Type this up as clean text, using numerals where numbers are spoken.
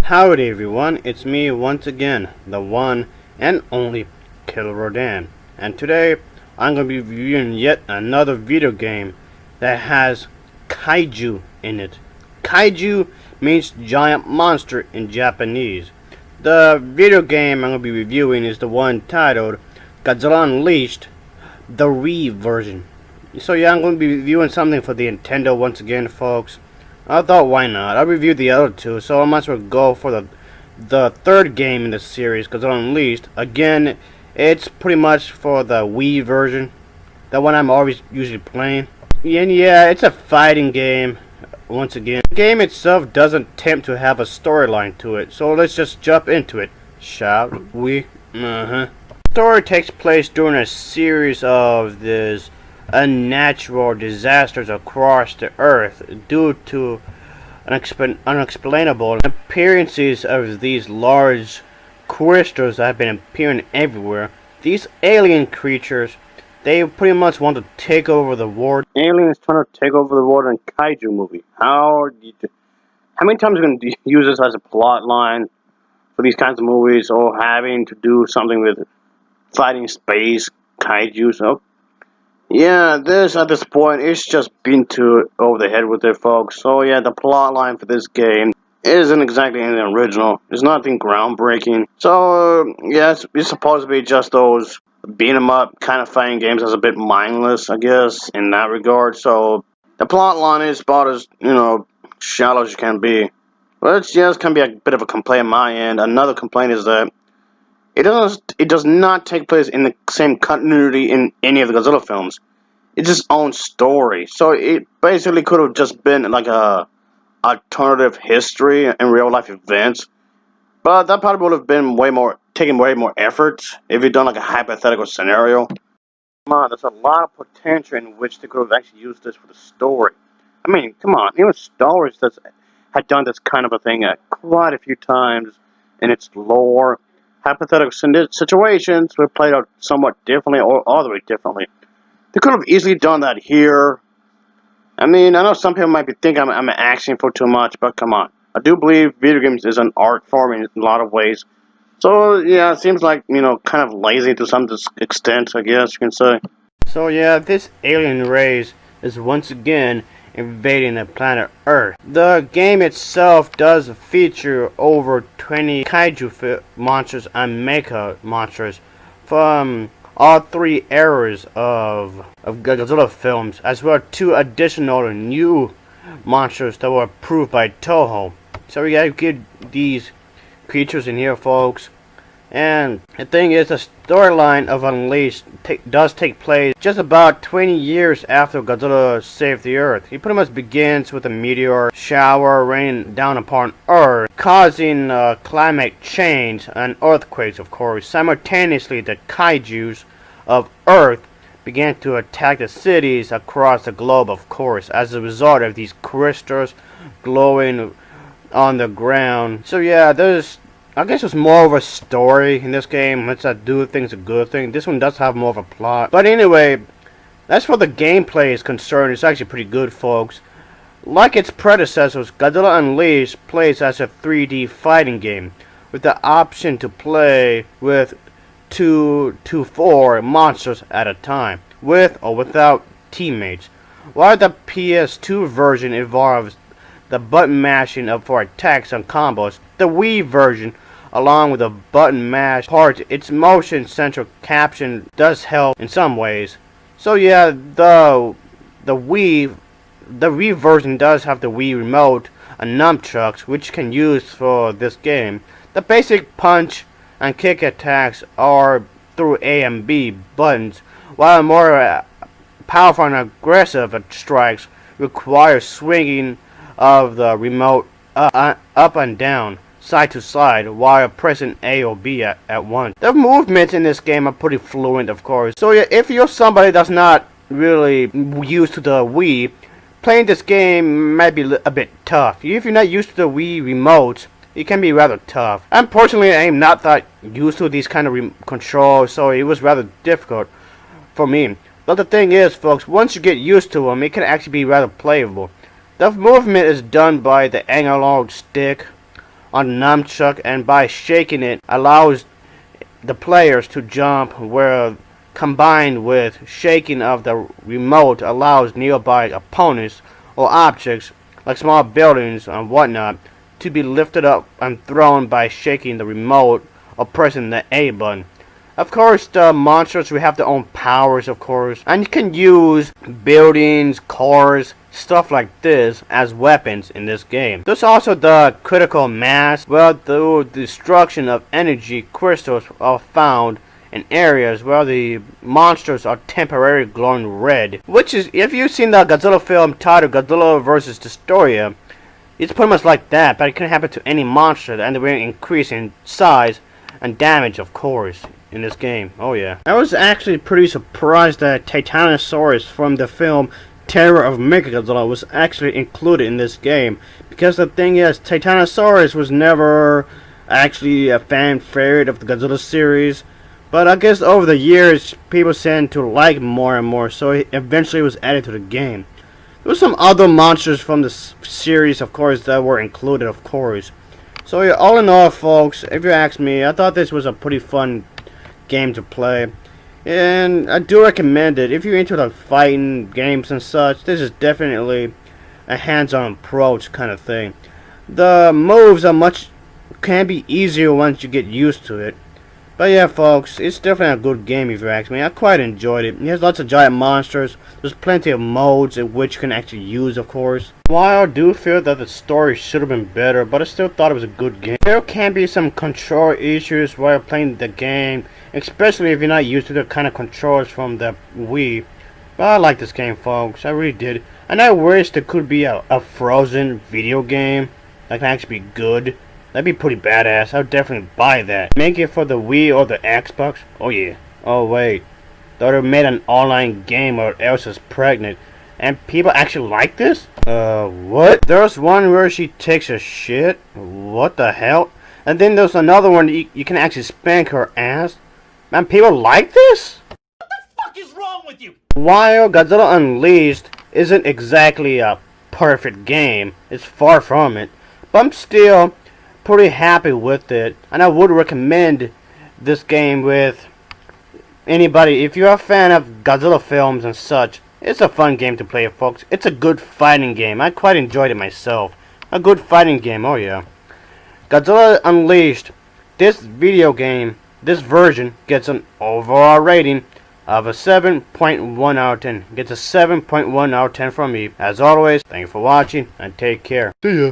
Howdy everyone, it's me once again, the one and only Killer Rodan, and today I'm going to be reviewing yet another video game that has kaiju in it. Kaiju means giant monster in Japanese. The video game I'm going to be reviewing is the one titled Godzilla Unleashed, the Wii version. So yeah, I'm going to be reviewing something for the Nintendo once again, folks. I thought, why not? I reviewed the other two, so I might as well go for the third game in the series, Godzilla Unleashed. Again, it's pretty much for the Wii version, the one I'm always usually playing. And yeah, it's a fighting game, once again. The game itself doesn't attempt to have a storyline to it, so let's just jump into it, shall we? The story takes place during a series of these unnatural disasters across the earth due to unexplainable appearances of these large crystals that have been appearing everywhere. These alien creatures, they pretty much want to take over the world. Aliens trying to take over the world in a kaiju movie. How many times are you going to use this as a plot line for these kinds of movies, or having to do something with fighting space kaiju? So yeah, at this point, it's just been too over the head with it, folks. So yeah, the plot line for this game isn't exactly anything original. It's nothing groundbreaking. So yeah, it's supposed to be just those beat 'em up kind of fighting games that's a bit mindless, I guess, in that regard. So the plot line is about as, shallow as you can be. But it's just can be a bit of a complaint on my end. Another complaint is that it does not take place in the same continuity in any of the Godzilla films. It's its own story. So it basically could have just been like a alternative history and real life events. But that probably would have been taken way more effort if you'd done like a hypothetical scenario. Come on, there's a lot of potential in which they could have actually used this for the story. I mean, come on, even Star Wars had done this kind of a thing quite a few times in its lore. Hypothetical situations were played out somewhat differently or all the way differently. They could have easily done that here. I mean, I know some people might be thinking I'm asking for too much, but come on. I do believe video games is an art form in a lot of ways. So yeah, it seems like, kind of lazy to some extent, I guess you can say. So yeah, this alien race is once again invading the planet Earth. The game itself does feature over 20 kaiju monsters and mecha monsters from all three eras of Godzilla films, as well as 2 additional new monsters that were approved by Toho. So we gotta get these creatures in here, folks. And the thing is, the storyline of Unleashed does take place just about 20 years after Godzilla saved the Earth. It pretty much begins with a meteor shower raining down upon Earth, causing climate change and earthquakes, of course. Simultaneously, the kaijus of Earth began to attack the cities across the globe, of course, as a result of these crystals glowing on the ground. So yeah, I guess it's more of a story in this game. Let's do things a good thing. This one does have more of a plot. But anyway, as for the gameplay is concerned, it's actually pretty good, folks. Like its predecessors, Godzilla Unleashed plays as a 3D fighting game, with the option to play with 2 to 4 monsters at a time, with or without teammates. While the PS2 version involves the button mashing for attacks and combos, the Wii version, along with the button mash part, its motion central caption does help in some ways. So yeah, the Wii version does have the Wii remote and nunchucks, which can use for this game. The basic punch and kick attacks are through A and B buttons, while more powerful and aggressive strikes require swinging of the remote up and down, side to side, while pressing A or B at once. The movements in this game are pretty fluent, of course. So yeah, if you're somebody that's not really used to the Wii, playing this game might be a bit tough. If you're not used to the Wii remotes, it can be rather tough. Unfortunately, I am not that used to these kind of controls, so it was rather difficult for me. But the thing is, folks, once you get used to them, it can actually be rather playable. The movement is done by the analog stick on the nunchuck, and by shaking it allows the players to jump, where combined with shaking of the remote allows nearby opponents or objects like small buildings and whatnot to be lifted up and thrown by shaking the remote or pressing the A button. Of course, the monsters will have their own powers, of course, and you can use buildings, cars, stuff like this as weapons in this game. There's also the critical mass, where the destruction of energy crystals are found in areas where the monsters are temporarily glowing red. Which is, if you've seen the Godzilla film titled Godzilla vs. Destroyer, it's pretty much like that, but it can happen to any monster, and they will increase in size and damage, of course, in this game. Oh yeah. I was actually pretty surprised that Titanosaurus from the film Terror of Mechagodzilla was actually included in this game, because the thing is, Titanosaurus was never actually a fan favorite of the Godzilla series, but I guess over the years people tend to like more and more, so it eventually was added to the game. There were some other monsters from the series, of course, that were included, of course. So yeah, all in all, folks, if you ask me, I thought this was a pretty fun game to play, and I do recommend it. If you're into the fighting games and such, this is definitely a hands-on approach kind of thing. The moves can be easier once you get used to it. But yeah, folks, it's definitely a good game if you ask me. I quite enjoyed it. It has lots of giant monsters. There's plenty of modes in which you can actually use, of course. While I do feel that the story should have been better, but I still thought it was a good game. There can be some control issues while playing the game, especially if you're not used to the kind of controls from the Wii. But I like this game, folks. I really did. And I wish there could be a Frozen video game that can actually be good. That'd be pretty badass. I would definitely buy that. Make it for the Wii or the Xbox? Oh yeah. Oh wait. Thought they made an online game or Elsa's pregnant. And people actually like this? What? There's one where she takes a shit? What the hell? And then there's another one you can actually spank her ass? Man, people like this? What the fuck is wrong with you? While Godzilla Unleashed isn't exactly a perfect game, it's far from it, but I'm still pretty happy with it, and I would recommend this game with anybody. If you're a fan of Godzilla films and such, it's a fun game to play, folks. It's a good fighting game. I quite enjoyed it myself. A good fighting game, oh yeah. Godzilla Unleashed, this video game, this version gets an overall rating of a 7.1 out of 10. Gets a 7.1 out of 10 from me. As always, thank you for watching, and take care. See ya.